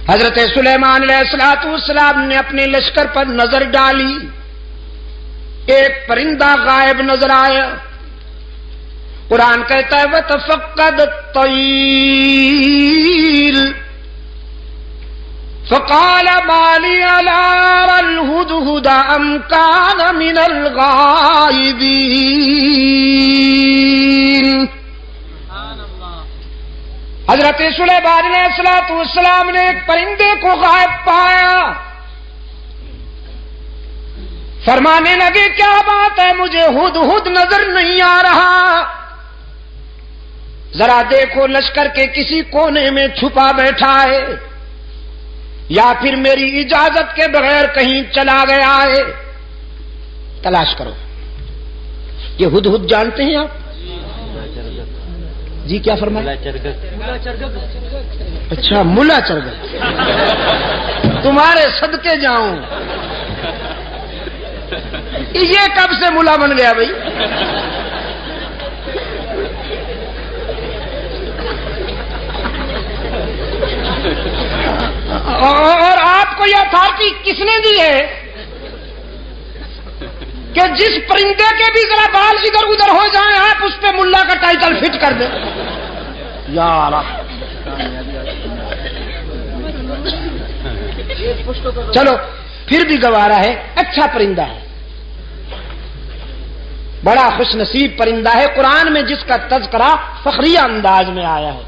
حضرت سلیمان علیہ السلام نے اپنے لشکر پر نظر ڈالی، ایک پرندہ غائب نظر آیا۔ قرآن کہتا ہے وَتَفَقَّدَ الطَّيْرَ فَقَالَ مَا لِي لَا أَرَى الْهُدْهُدَ أَمْ كَانَ مِنَ الْغَائِبِينَ۔ حضرت سلیمان علیہ السلام نے ایک پرندے کو غائب پایا، فرمانے لگے کیا بات ہے، مجھے ہدہد نظر نہیں آ رہا، ذرا دیکھو لشکر کے کسی کونے میں چھپا بیٹھا ہے یا پھر میری اجازت کے بغیر کہیں چلا گیا ہے، تلاش کرو۔ یہ ہدہد جانتے ہیں آپ؟ جی کیا فرمایا؟ اچھا ملا چرگت، تمہارے صدقے جاؤں، یہ کب سے ملا بن گیا بھائی؟ اور آپ کو یہ اتھارٹی کس نے دی ہے کہ جس پرندے کے بھی ذرا بال ادھر ادھر ہو جائیں آپ اس پہ ملا کا ٹائٹل فٹ کر دیں؟ یار چلو پھر بھی گوارا ہے، اچھا پرندہ ہے، بڑا خوش نصیب پرندہ ہے، قرآن میں جس کا تذکرہ فخریہ انداز میں آیا ہے۔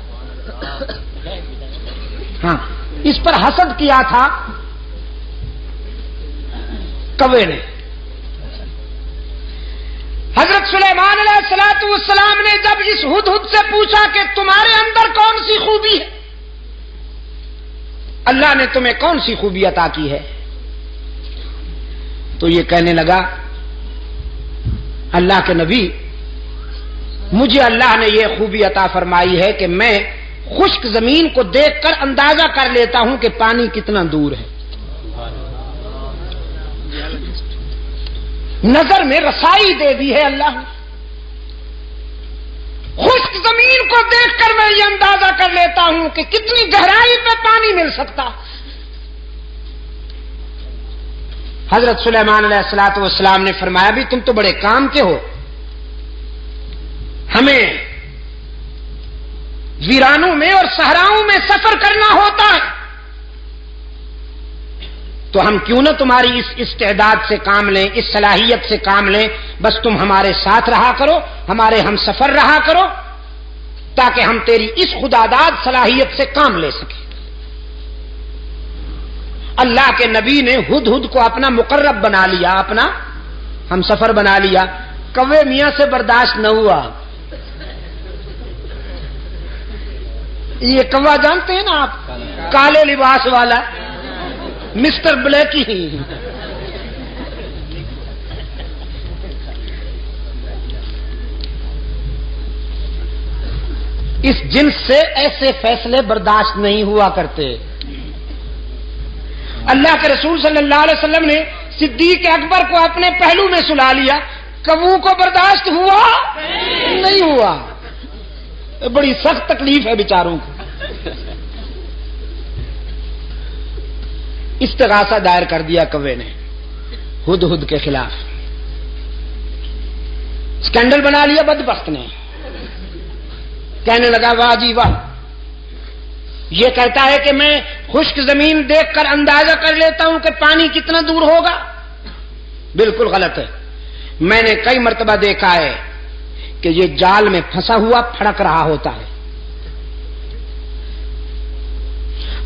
ہاں اس پر حسد کیا تھا کوے نے۔ حضرت سلیمان علیہ السلام نے جب اس ہدہد سے پوچھا کہ تمہارے اندر کون سی خوبی ہے، اللہ نے تمہیں کون سی خوبی عطا کی ہے، تو یہ کہنے لگا اللہ کے نبی مجھے اللہ نے یہ خوبی عطا فرمائی ہے کہ میں خشک زمین کو دیکھ کر اندازہ کر لیتا ہوں کہ پانی کتنا دور ہے، نظر میں رسائی دے دی ہے اللہ نے، خشک زمین کو دیکھ کر میں یہ اندازہ کر لیتا ہوں کہ کتنی گہرائی پہ پانی مل سکتا۔ حضرت سلیمان علیہ السلام نے فرمایا بھی تم تو بڑے کام کے ہو، ہمیں ویرانوں میں اور صحراؤں میں سفر کرنا ہوتا ہے، تو ہم کیوں نہ تمہاری اس استعداد سے کام لیں، اس صلاحیت سے کام لیں، بس تم ہمارے ساتھ رہا کرو، ہمارے ہم سفر رہا کرو، تاکہ ہم تیری اس خداداد صلاحیت سے کام لے سکیں۔ اللہ کے نبی نے ہدہد کو اپنا مقرب بنا لیا، اپنا ہم سفر بنا لیا، کوے میاں سے برداشت نہ ہوا۔ یہ کوا جانتے ہیں نا آپ، کالے لباس والا مسٹر بلیکی ہی، اس جنس سے ایسے فیصلے برداشت نہیں ہوا کرتے۔ اللہ کے رسول صلی اللہ علیہ وسلم نے صدیق اکبر کو اپنے پہلو میں سلا لیا، کبو کو برداشت ہوا نہیں ہوا، بڑی سخت تکلیف ہے بیچاروں کو۔ استغاثہ دائر کر دیا کوے نے ہدہد کے خلاف، اسکینڈل بنا لیا بدبخت نے، کہنے لگا واہ جی واہ، یہ کہتا ہے کہ میں خشک زمین دیکھ کر اندازہ کر لیتا ہوں کہ پانی کتنا دور ہوگا، بالکل غلط ہے۔ میں نے کئی مرتبہ دیکھا ہے کہ یہ جال میں پھنسا ہوا پھڑک رہا ہوتا ہے،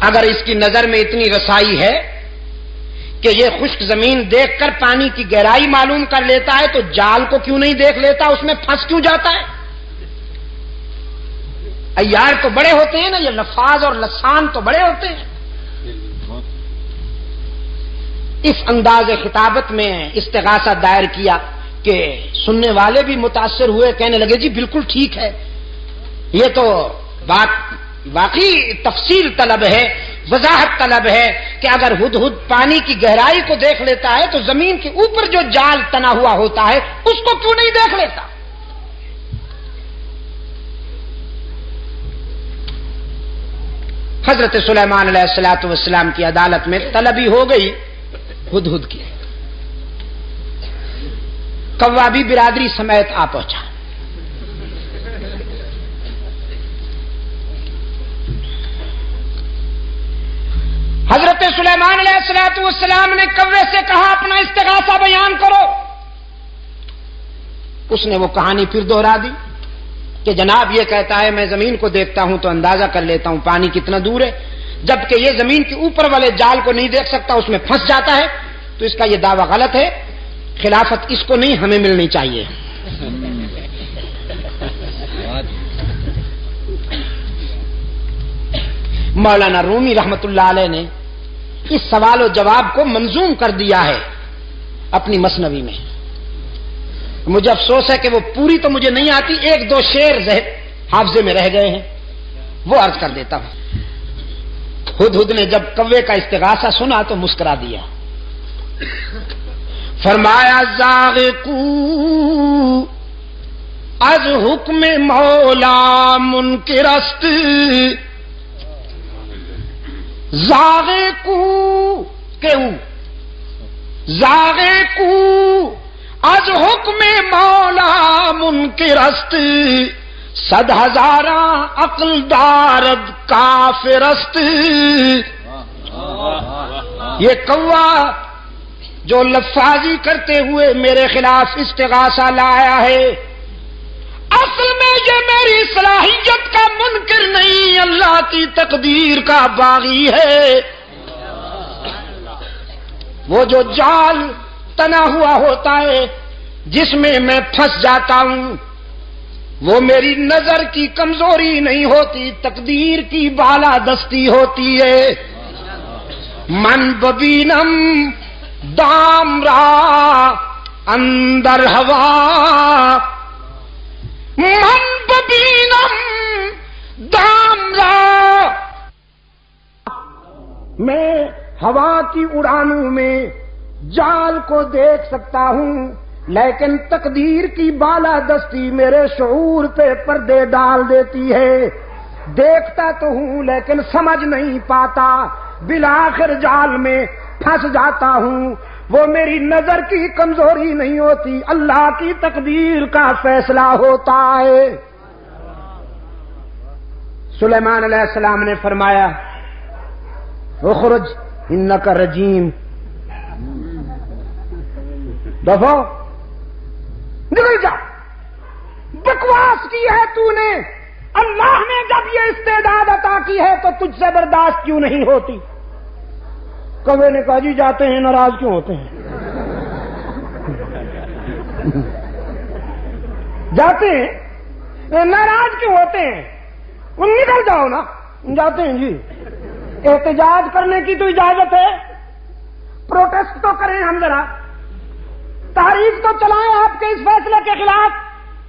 اگر اس کی نظر میں اتنی رسائی ہے کہ یہ خشک زمین دیکھ کر پانی کی گہرائی معلوم کر لیتا ہے تو جال کو کیوں نہیں دیکھ لیتا، اس میں پھنس کیوں جاتا ہے؟ عیار تو بڑے ہوتے ہیں نا، یہ لفاظ اور لسان تو بڑے ہوتے ہیں۔ اس انداز خطابت میں استغاثہ دائر کیا کہ سننے والے بھی متاثر ہوئے، کہنے لگے جی بالکل ٹھیک ہے، یہ تو بات واقعی تفصیل طلب ہے، وضاحت طلب ہے کہ اگر ہدہد پانی کی گہرائی کو دیکھ لیتا ہے تو زمین کے اوپر جو جال تنا ہوا ہوتا ہے اس کو کیوں نہیں دیکھ لیتا؟ حضرت سلیمان علیہ الصلوۃ والسلام کی عدالت میں طلبی ہو گئی ہدہد کی. کوا بھی برادری سمیت آ پہنچا. حضرت سلیمان علیہ الصلوۃ والسلام نے کوے سے کہا اپنا استغاثہ بیان کرو. اس نے وہ کہانی پھر دوہرا دی کہ جناب یہ کہتا ہے میں زمین کو دیکھتا ہوں تو اندازہ کر لیتا ہوں پانی کتنا دور ہے، جبکہ یہ زمین کے اوپر والے جال کو نہیں دیکھ سکتا، اس میں پھنس جاتا ہے، تو اس کا یہ دعویٰ غلط ہے، خلافت اس کو نہیں ہمیں ملنی چاہیے. مولانا رومی رحمت اللہ علیہ نے اس سوال و جواب کو منظوم کر دیا ہے اپنی مثنوی میں. مجھے افسوس ہے کہ وہ پوری تو مجھے نہیں آتی، ایک دو شعر حافظے میں رہ گئے ہیں، وہ عرض کر دیتا ہوں. ہدہد نے جب کوے کا استغاثہ سنا تو مسکرا دیا. فرمایا زاغقو از حکم مولا منکرست، زاغقو کیوں زاغقو از حکم مولا منکرست، صد ہزاراں عقل دارد کافرست. یہ کوا جو لفاظی کرتے ہوئے میرے خلاف استغاثہ لایا ہے، اصل میں یہ میری صلاحیت کا منکر نہیں، اللہ کی تقدیر کا باغی ہے. وہ جو جال تنا ہوا ہوتا ہے جس میں میں پھنس جاتا ہوں، وہ میری نظر کی کمزوری نہیں ہوتی، تقدیر کی بالا دستی ہوتی ہے. من ببینم دام را اندر ہوا، من ببینم دام را، میں ہوا کی اڑانوں میں جال کو دیکھ سکتا ہوں، لیکن تقدیر کی بالا دستی میرے شعور پہ پردے ڈال دیتی ہے. دیکھتا تو ہوں لیکن سمجھ نہیں پاتا، بالآخر جال میں پھنس جاتا ہوں. وہ میری نظر کی کمزوری نہیں ہوتی، اللہ کی تقدیر کا فیصلہ ہوتا ہے. سلیمان علیہ السلام نے فرمایا اخرج انک رجیم، دفعہ نکل جا، بکواس کی ہے تو نے. اللہ نے جب یہ استعداد عطا کی ہے تو تجھ سے برداشت کیوں نہیں ہوتی؟ کوے نے کہا جی جاتے ہیں، ناراض کیوں ہوتے ہیں؟ جاتے ہیں ناراض کیوں ہوتے ہیں؟ نکل جاؤ نا. جاتے ہیں جی. احتجاج کرنے کی تو اجازت ہے، پروٹیسٹ تو کریں ہم ذرا، تحریک تو چلائیں آپ کے اس فیصلے کے خلاف.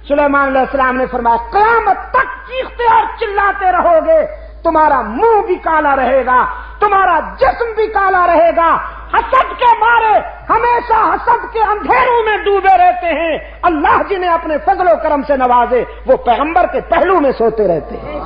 سلیمان علیہ السلام نے فرمایا قیامت تک چیختے اور چلاتے رہو گے، تمہارا منہ بھی کالا رہے گا، تمہارا جسم بھی کالا رہے گا. حسد کے مارے ہمیشہ حسد کے اندھیروں میں ڈوبے رہتے ہیں. اللہ جنہیں اپنے فضل و کرم سے نوازے وہ پیغمبر کے پہلو میں سوتے رہتے ہیں.